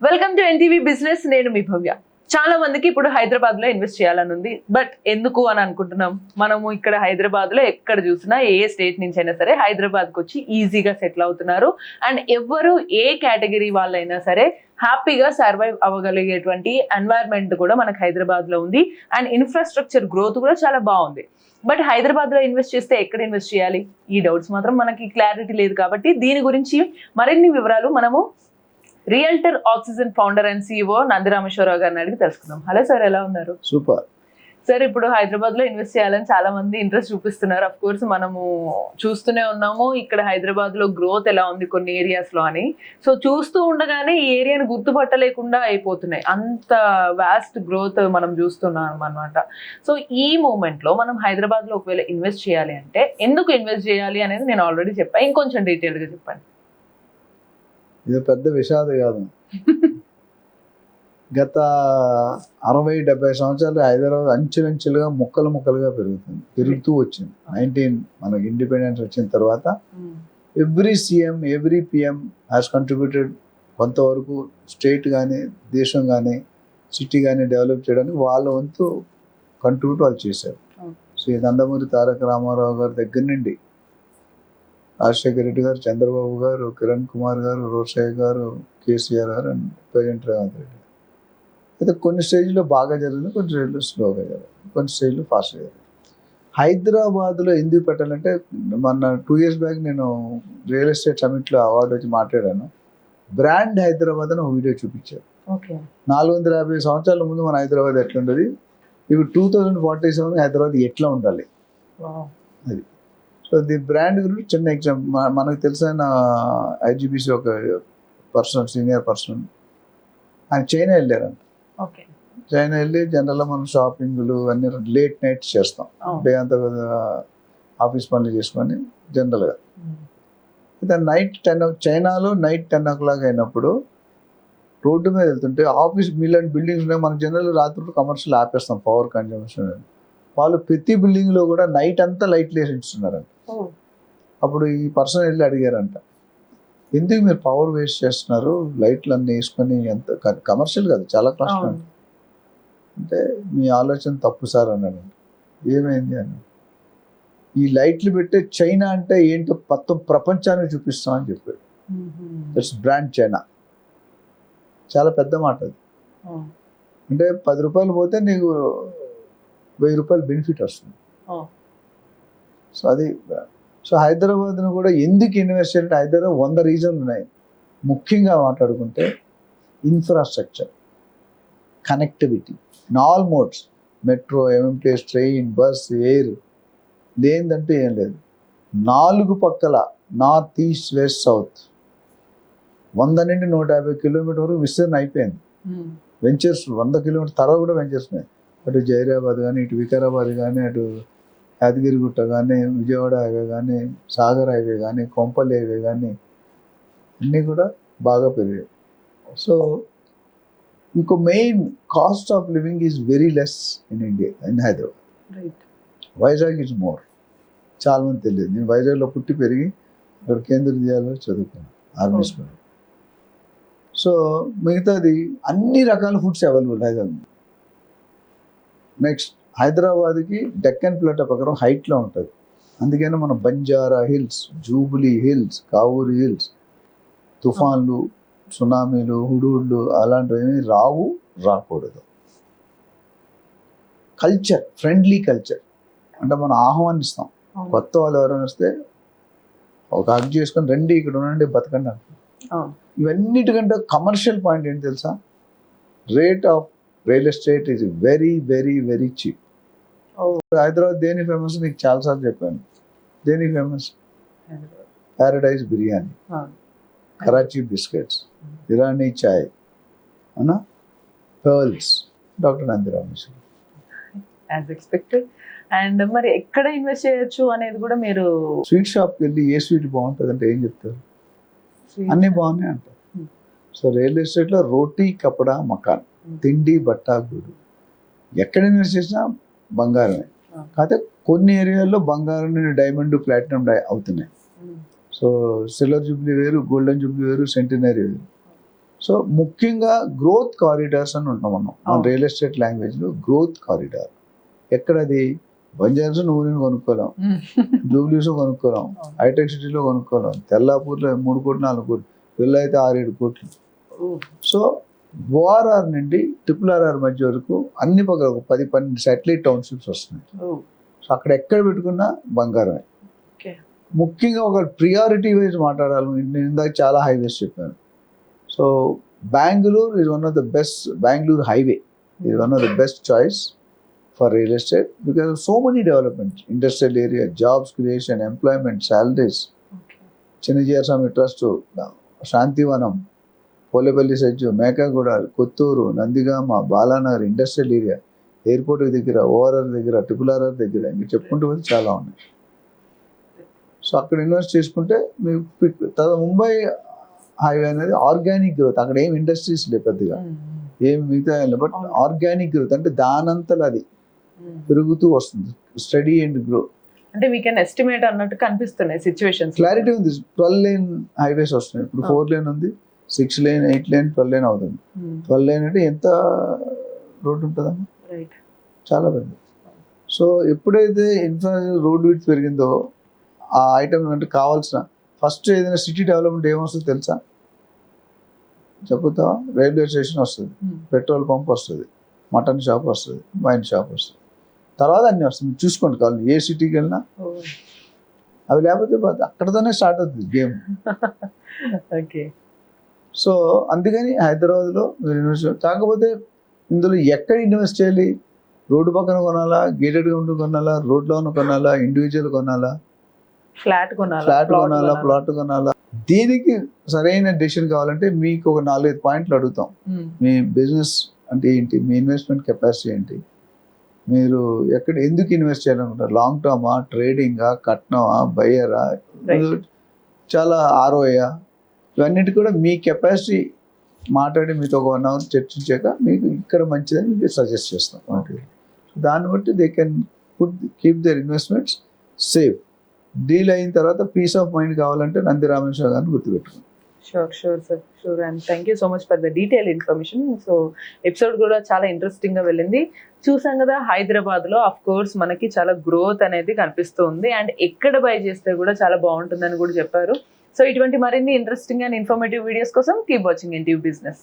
Welcome to NTV business. నేను మీ భవ్య. చాలా మందికి ఇప్పుడు హైదరాబాద్ లో ఇన్వెస్ట్ చేయాలని ఉంది, బట్ ఎందుకు అని అనుకుంటున్నాం. మనము ఇక్కడ హైదరాబాద్ లో ఎక్కడ చూసినా ఏ స్టేట్ నుంచి అయినా సరే హైదరాబాద్ కు వచ్చి ఈజీగా సెటిల్ అవుతున్నారు. అండ్ ఎవరు ఏ కేటగిరీ వాళ్ళైనా సరే హ్యాపీగా సర్వైవ్ అవ్వగలిగేటువంటి ఎన్వైరన్మెంట్ కూడా మనకు హైదరాబాద్ లో ఉంది. అండ్ ఇన్ఫ్రాస్ట్రక్చర్ గ్రోత్ కూడా చాలా బాగుంది. బట్ హైదరాబాద్ లో ఇన్వెస్ట్ చేస్తే ఎక్కడ ఇన్వెస్ట్ చేయాలి, ఈ డౌట్స్ మాత్రం మనకి క్లారిటీ లేదు. కాబట్టి దీని గురించి మరిన్ని వివరాలు మనము realtor oxygen founder and CEO Nandi Rameshwar Rao గారిని అడిగి తెలుసుకుందాం. హలో సార్, ఎలా ఉన్నారు? సూపర్ సార్, ఇప్పుడు హైదరాబాద్ లో ఇన్వెస్ట్ చేయాలని చాలా మంది ఇంట్రెస్ట్ చూపిస్తున్నారు. అఫ్ కోర్స్ మనము చూస్తూనే ఉన్నాము ఇక్కడ హైదరాబాద్ లో గ్రోత్ ఎలా ఉంది కొన్ని ఏరియాస్ లో అని. సో చూస్తూ ఉండగానే ఈ ఏరియాని గుర్తుపట్టలేకుండా అయిపోతున్నాయి, అంత వాస్ట్ గ్రోత్ మనం చూస్తున్నాం అనమాట. సో ఈ మూమెంట్ లో మనం హైదరాబాద్ లో ఒకవేళ ఇన్వెస్ట్ చేయాలి అంటే ఎందుకు ఇన్వెస్ట్ చేయాలి అనేది నేను ఆల్రెడీ చెప్పాను, ఇంకొంచెం డీటెయిల్ గా చెప్పండి. ఇది పెద్ద విషాదగాథం. గత 60-70 సంవత్సరాలు హైదరాబాద్ అంచెలంచెలుగా ముక్కలుగా పెరుగుతూ వచ్చింది. మనకి ఇండిపెండెన్స్ వచ్చిన తర్వాత every CM every PM has contributed కొంతవరకు స్టేట్ కానీ దేశం కానీ సిటీ కానీ డెవలప్ చేయడానికి వాళ్ళ వంతు కంట్రిబ్యూట్ వాళ్ళు చేశారు. శ్రీ నందమూరి తారక రామారావు గారి దగ్గర నుండి రాజశేఖర రెడ్డి గారు, చంద్రబాబు గారు, కిరణ్ కుమార్ గారు, రోషయ్య గారు, కేసీఆర్ గారు అండ్ ప్రెసిడెంట్ రేవంత్ రెడ్డి. అయితే కొన్ని స్టేజ్లో బాగా జరిగింది, కొన్ని స్టేజ్లో స్లోగా జరిగింది, కొన్ని స్టేజ్లో ఫాస్ట్గా జరిగింది. హైదరాబాద్లో ఎందుకు పెట్టాలంటే మొన్న 2 years బ్యాక్ నేను రియల్ ఎస్టేట్ సమిట్లో అవార్డు వచ్చి మాట్లాడాను. బ్రాండ్ హైదరాబాద్ అని ఒక వీడియో చూపించారు. 450 సంవత్సరాల ముందు మన హైదరాబాద్ ఎట్లా ఉండదు, ఇప్పుడు 2047 హైదరాబాద్ ఎట్లా ఉండాలి అది. సో ది బ్రాండ్ గురించి చిన్న ఎగ్జాంపుల్, మనకు తెలిసిన ఐజీబీసీ ఒక పర్సన్, సీనియర్ పర్సన్, ఆయన చైనా వెళ్ళారంట. చైనా వెళ్ళి జనరల్గా మనం షాపింగ్లు అన్ని లేట్ నైట్స్ చేస్తాం, డే అంతా ఆఫీస్ పనులు చేసుకొని జనరల్గా. అయితే నైట్ 10 చైనాలో నైట్ 10 o'clock అయినప్పుడు రోడ్డు మీద వెళ్తుంటే ఆఫీస్ ఇలాంటి బిల్డింగ్స్ ఉన్నాయి, మనం జనరల్గా రాత్రి కమర్షియల్ ఆపేస్తాం పవర్ కన్జంప్షన్. వాళ్ళు ప్రతి బిల్డింగ్లో కూడా నైట్ అంతా లైట్లు వేసి ఇస్తున్నారంట. అప్పుడు ఈ పర్సన్ వెళ్ళి అడిగారంట, ఎందుకు మీరు పవర్ వేస్ట్ చేస్తున్నారు, లైట్లు అన్నీ వేసుకొని, ఎంత కమర్షియల్ కాదు చాలా కష్టం అంటే, మీ ఆలోచన తప్పు సార్ అన్నాడు. ఏమైంది అని, ఈ లైట్లు పెట్టే చైనా అంటే ఏంటో మొత్తం ప్రపంచానికి చూపిస్తామని చెప్పాడు. That's brand China. చాలా పెద్ద మాట అది. అంటే 10 రూపాయలు పోతే నీకు 1000 రూపాయలు బెనిఫిట్ వస్తుంది. సో అది. సో హైదరాబాద్ను కూడా ఎందుకు ఇన్వెస్ట్ చేయాలంటే హైదరాబాద్ 100 రీజన్లు ఉన్నాయి. ముఖ్యంగా మాట్లాడుకుంటే infrastructure, connectivity in all modes, metro, MMTS, train, bus, air లేదంటే ఏం లేదు. 4 పక్కల నార్త్, ఈస్ట్, వెస్ట్, సౌత్ 100 నుండి 150 కిలోమీటర్ వరకు విస్తరణ అయిపోయింది. వెంచర్స్ 100 కిలోమీటర్ తర్వాత కూడా వెంచర్స్ ఉన్నాయి. అటు జైరాబాద్ కానీ, ఇటు వికారాబాద్ కానీ, అటు యాదగిరిగుట్ట కానీ, విజయవాడ హైవే కానీ, సాగర్ హైవే కానీ, కొంపల్లి హైవే కానీ అన్నీ కూడా బాగా పెరిగాయి. సో ఇంకో main cost of living is very less in India, in Hyderabad. Vizag is more. చాలామంది తెలియదు. నేను వైజాగ్లో పుట్టి పెరిగి ఇక్కడ కేంద్రీయ విద్యాలయంలో చదువుకున్నాను, ఆర్మీ స్కూల్. సో మిగతాది అన్ని రకాల ఫుడ్స్ అవైలబుల్ హైదరాబాద్. నెక్స్ట్, హైదరాబాద్కి డెక్కన్ ప్లాటో ప్రకారం హైట్లో ఉంటుంది. అందుకని మనం Banjara hills, Jubilee hills, Kavuri hills, తుఫాన్లు, సునామీలు, హుడూడ్లు అలాంటివి రాకూడదు. కల్చర్, ఫ్రెండ్లీ కల్చర్ అంటే మనం ఆహ్వానిస్తాం. కొత్త వాళ్ళు ఎవరైనా వస్తే ఒక హగ్ చేసుకొని రండి ఇక్కడ ఉండండి బతకండి అంటాం. ఇవన్నిటికంటే కమర్షియల్ పాయింట్ ఏంటి తెలుసా, rate of real estate is very very very cheap. Hyderabad దేని ఫేమస్ నీకు చాలాసార్లు చెప్పాను. దేని famous? Paradise biryani, Karachi biscuits, Irani chai, అవునా, pearls, doctor Nandi Rameshwar Rao. As expected. And మరి ఎక్కడ ఇన్వెస్ట్ చేయొచ్చు అనేది కూడా మీరు, స్వీట్ షాప్కి వెళ్ళి ఏ స్వీట్ బాగుంటుంది అంటే ఏం చెప్తారు? అన్నీ బాగున్నాయి అంటారు. సో రియల్ ఎస్టేట్లో రోటీ, కపడా, మకాన్, తిండి, బట్ట, గూడు, ఎక్కడ ఇన్వెస్ట్ చేసినా బంగారమే. కాకపోతే కొన్ని ఏరియాల్లో బంగారం, డైమండ్, ప్లాటినం అవుతున్నాయి. సో సిల్వర్ జూబ్లీ వేరు, గోల్డెన్ జూబ్లీ వేరు, సెంటినరీ వేరు. సో ముఖ్యంగా గ్రోత్ కారిడార్స్ అని ఉంటాం మనం మన అవును. రియల్ ఎస్టేట్ లాంగ్వేజ్లో. గ్రోత్ కారిడార్ ఎక్కడది? బంజారాస్ నువ్వు కొనుక్కోలేం, జూబ్లీస్ కొనుక్కోలేం, అవును. హైటెక్ సిటీలో కొనుక్కోలేం, తెల్లాపూర్లో 3 కోట్లు 4 కోట్లు, వీళ్ళు అయితే 6-7 కోట్లు. సో ఓఆర్ఆర్ నుండి RRR మధ్య వరకు అన్ని పక్కన ఒక 10-12 సాటిలైట్ టౌన్షిప్స్ వస్తున్నాయి. సో అక్కడ ఎక్కడ పెట్టుకున్నా బంగారమే. Okay. ముఖ్యంగా ఒక ప్రియారిటీ వైజ్ మాట్లాడాలి. నేను ఇందాక చాలా హైవేస్ చెప్పాను. So Bengaluru is one of the best, Bengaluru highway is one of the best choice for real estate because of so many developments, industrial area, jobs creation, employment, salaries. Chinna Jeeyar Swami trust, Shantivanam, Polepally SEZ, Mekaguda, Kothur, Nandigama, Balanagar, industrial area, airport దగ్గర, ORR దగ్గర, RRR దగ్గర, ఇంకా చెప్పుకుంటూ పోతే చాలా ఉన్నాయి. So అక్కడ invest చేసుకుంటే మీకు ముంబై హైవే అనేది ఆర్గానిక్ గ్రోత్. అక్కడ ఏం ఇండస్ట్రీస్ లేవు పెద్దగా, ఏం మిగతా బట్ ఆర్గానిక్ గ్రోత్ అంటే దానంతలు అది పెరుగుతూ వస్తుంది. స్టడీ అండ్ గ్రో అంటే వీ కెన్ ఎస్టిమేట్ అన్నట్టు కనిపిస్తున్నాయి సిచ్యువేషన్స్. క్లారిటీ ఉంది. 12 లేన్ హైవేస్ వస్తున్నాయి. ఇప్పుడు 4 లేన్ ఉంది, 6 లేన్, 8 లేన్, 12 లేన్ అవుతుంది. 12 లేన్ అంటే ఎంత రోడ్ ఉంటుందమ్మా? రైట్. చాలా పెద్ద. సో ఎప్పుడైతే ఇన్ఫ్రాస్ట్రక్చర్ రోడ్ విడ్త్ పెరిగిందో ఆ ఐటమ్ అంటే కావాల్సిన ఫస్ట్ ఏదైనా సిటీ డెవలప్మెంట్ ఏమొస్తుంది తెలుసా? చెప్పుతావా? రైల్వే స్టేషన్ వస్తుంది, పెట్రోల్ పంప్ వస్తుంది, మటన్ షాప్ వస్తుంది, వైన్ షాప్ వస్తుంది, తర్వాత అన్నీ వస్తుంది. మీరు చూసుకోండి కావాలి ఏ సిటీకి వెళ్ళినా అవి లేకపోతే అక్కడతోనే స్టార్ట్ అవుతుంది గేమ్. ఓకే. సో అందుకని హైదరాబాద్లో మీరు ఇన్వెస్ట్, కాకపోతే ఇందులో ఎక్కడ ఇన్వెస్ట్ చేయాలి? రోడ్డు పక్కన కొనాలా, గేటెడ్ కమ్యూనిటీ కొనాలా, రోడ్లోనే కొనాలా, ఇండివిజువల్ కొనాలా, ఫ్లాట్ కొనాలా, ప్లాట్ కొనాలా? దీనికి సరైన డెసిషన్ కావాలంటే మీకు ఒక 4-5 పాయింట్లు అడుగుతాం. మీ బిజినెస్ అంటే ఏంటి, మీ ఇన్వెస్ట్మెంట్ కెపాసిటీ ఏంటి, మీరు ఎక్కడ ఎందుకు ఇన్వెస్ట్ చేయాలనుకుంటారు, లాంగ్ టర్మా, ట్రేడింగా, కట్నమా, బయ్యరా, చాలా ఆర్ఓయా, ఇవన్నిటి కూడా మీ కెపాసిటీ మాట్లాడి మీతో ఒక 1 అవర్ చర్చించాక మీకు ఇక్కడ మంచిదని మీకు సజెస్ట్ చేస్తాం. దాన్ని బట్టి they can keep their investments safe. Deal అయిన తర్వాత పీస్ ఆఫ్ మైండ్ కావాలంటే నంది రామేశ్వర గారిని గుర్తుపెట్టుకోండి. Sure sir, sure. And thank you so much for the detail information. So episode కూడా చాలా ఇంట్రెస్టింగ్ గా వెళ్ళింది. చూసాం కదా, హైదరాబాద్ లో అఫ్ కోర్స్ మనకి చాలా గ్రోత్ అనేది కనిపిస్తుంది అండ్ ఎక్కడ బై చేస్తే కూడా చాలా బాగుంటుందని కూడా చెప్పారు. సో ఇటువంటి మరిన్ని ఇంట్రెస్టింగ్ అండ్ ఇన్ఫర్మేటివ్ వీడియోస్ కోసం కీప్ వాచింగ్ NTV బిజినెస్.